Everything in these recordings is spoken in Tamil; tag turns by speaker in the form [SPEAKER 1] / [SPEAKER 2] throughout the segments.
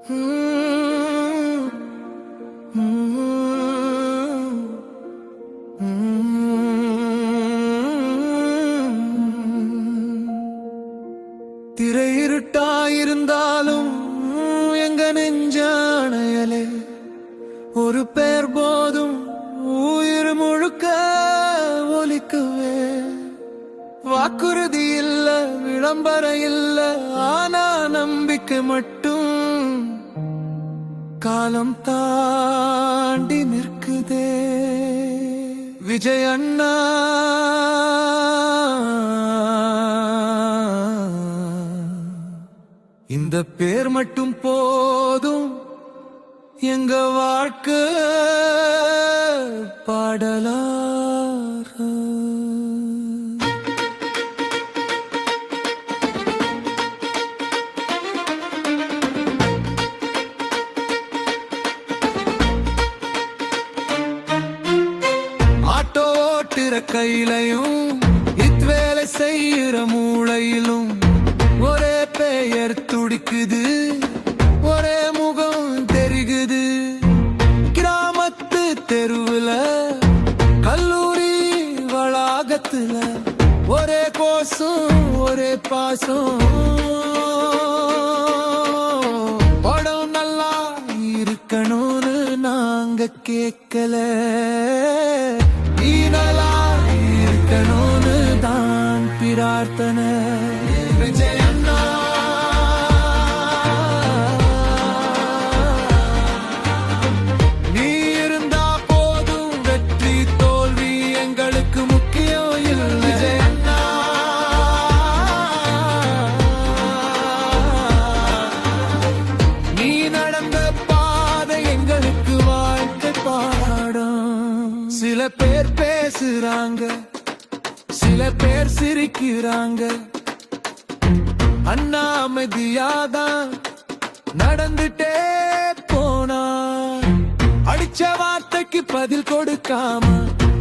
[SPEAKER 1] திரை இருட்டாயிருந்தாலும் எங்க நெஞ்சானையலே ஒரு பேர் போதும் உயிர் முழுக்க ஒலிக்குவே. வாக்குறுதி இல்ல, விளம்பரம் இல்ல, ஆனா நம்பிக்கை மட்டும் காலம் தாண்டி நிற்குதே. விஜய் அண்ணா இந்த பேர் மட்டும் போதும் எங்க வாழ்க்கை பாடலார. ஆட்டோ ஓட்டுற கையிலையும் இத்வேலை செய்யற மூளையிலும் ஒரே பெயர் துடிக்குது, ஒரே முகம் தெரிகுது. கிராமத்து தெருவுல, கல்லூரி வளாகத்துல ஒரே கோசம், ஒரே பாசம். படம் நல்லா இருக்கணும்னு நாங்க கேட்கல, நீ நல்லா இருக்கணும்னு தான் பிரார்த்தனை. விஜய் அண்ணா நீ இருந்தா போதும், வெற்றி தோல்வி எங்களுக்கு முக்கியம் இல்லை. விஜய் அண்ணா நீ நடந்த பாதை எங்களுக்கு வாழ்க்கை பாடம். சில பேர் பேசுறாங்க, சில பேர் சிரிக்கிறாங்க, அண்ணா அமைதியாதான் நடந்துட்டே போனா. அடிச்ச வார்த்தைக்கு பதில் கொடுக்காம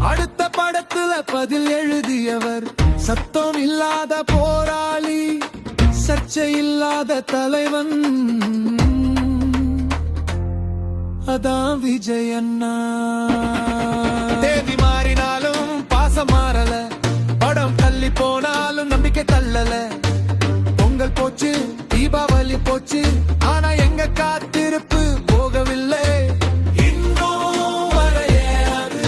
[SPEAKER 1] அடுத்த படத்துல பதில் எழுதியவர். சத்தம் இல்லாத போராளி, சர்ச்சை இல்லாத தலைவன், அதான் விஜய் அண்ணா. தேதி மாறினாலும் பாசம் மாறல, படம் தள்ளி போனாலும் நம்பிக்கை தள்ளல. பொங்கல் போச்சு, தீபாவளி போச்சு, ஆனா எங்க காத்திருப்பு போகவில்லை. இன்னும் வரையாது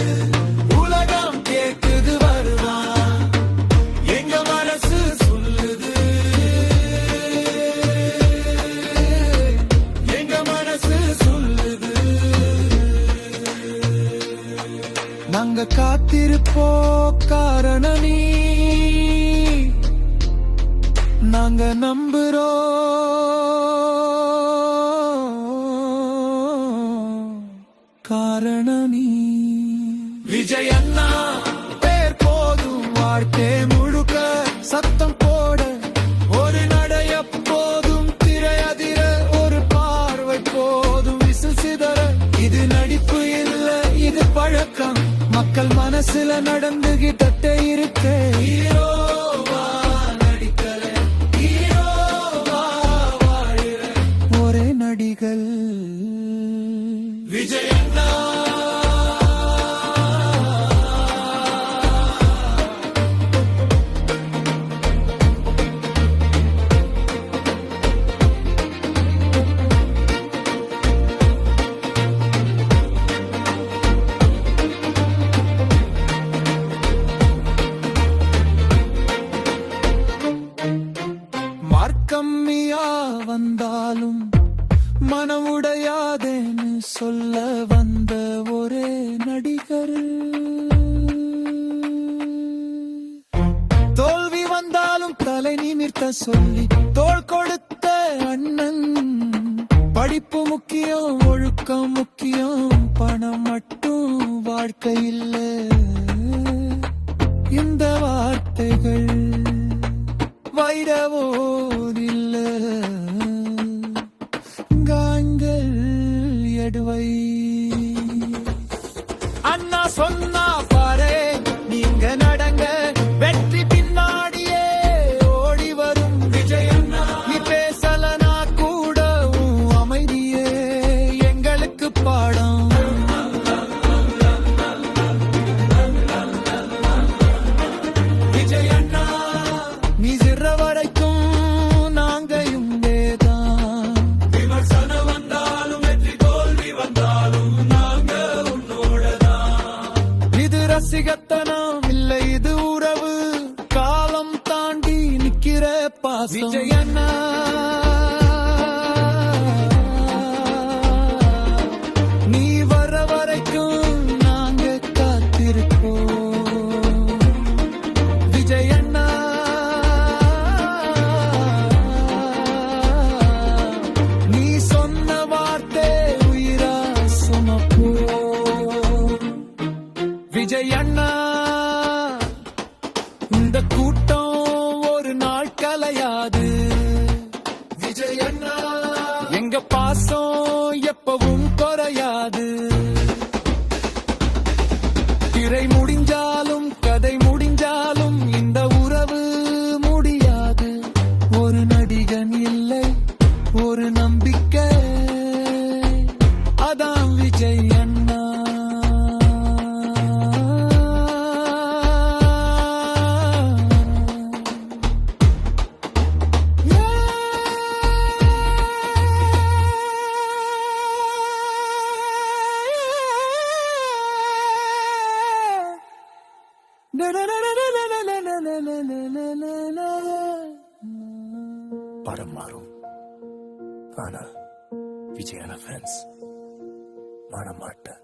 [SPEAKER 1] உலகம் கேட்குது வருவான், எங்க மனசு சொல்லுது, எங்க மனசு சொல்லுது. நாங்க காத்திருப்போ காரணம் நீ, நாங்க நம்புறோம் காரணம் நீ. விஜய் அண்ணா பேர் போதும் வாழ்க்கை முழுக்க சத்தம் போட, ஒரு நடைய போதும் திரை அதிர, ஒரு பார்வை போதும் விசில் சிதற. இது நடிப்பு இல்ல, இது பழக்கம், மக்கள் மனசுல நடந்துகிட்டே இருக்க. ஹீரோவா நடிக்கல, ஹீரோவா வாழுற ஒரே நடிகள் விஜய் அண்ணா. கம்மியா வந்தாலும் மனம் உடையாதேன்னு சொல்ல வந்த ஒரே நடிகர். தோல்வி வந்தாலும் தலை நிமிர்த்த சொல்லி தோள் கொடுத்த அண்ணன். படிப்பு முக்கியம், ஒழுக்கம் முக்கியம், பணம் மட்டும் வாழ்க்கை இல்ல. இந்த வார்த்தைகள் வைரவோதில்ல, காங்கள் எடுவை. அண்ணா சொன்னா பாரு, நீங்க நடங்க, வெற்றி பின்னாடியே ஓடி வரும். விஜய் அண்ணா நீ பேசலனா கூட அமைதிய வைக்கிற பாசம் விஜய் அண்ணா நீ வர வரைக்கும் நாங்க காத்திருப்போம் விஜய் அண்ணா நீ சொன்ன வார்த்தை உயிரா சுமப்போ விஜய் அண்ணா இந்த கூட்டம் ஒரு நாள் கலையாது விஜய் அண்ணா எங்க பாசம் எப்பவும் குறையாது திரை முடிஞ்சாலும் கதை முடிஞ்சாலும் இந்த உறவு முடியாது ஒரு நடிகன் இல்லை ஒரு நம்பிக்கை அதான் விஜய் அண்ணா
[SPEAKER 2] படம் மாறும் ஆனா விஜயான ஃபேன்ஸ் மாற மாட்டேன்.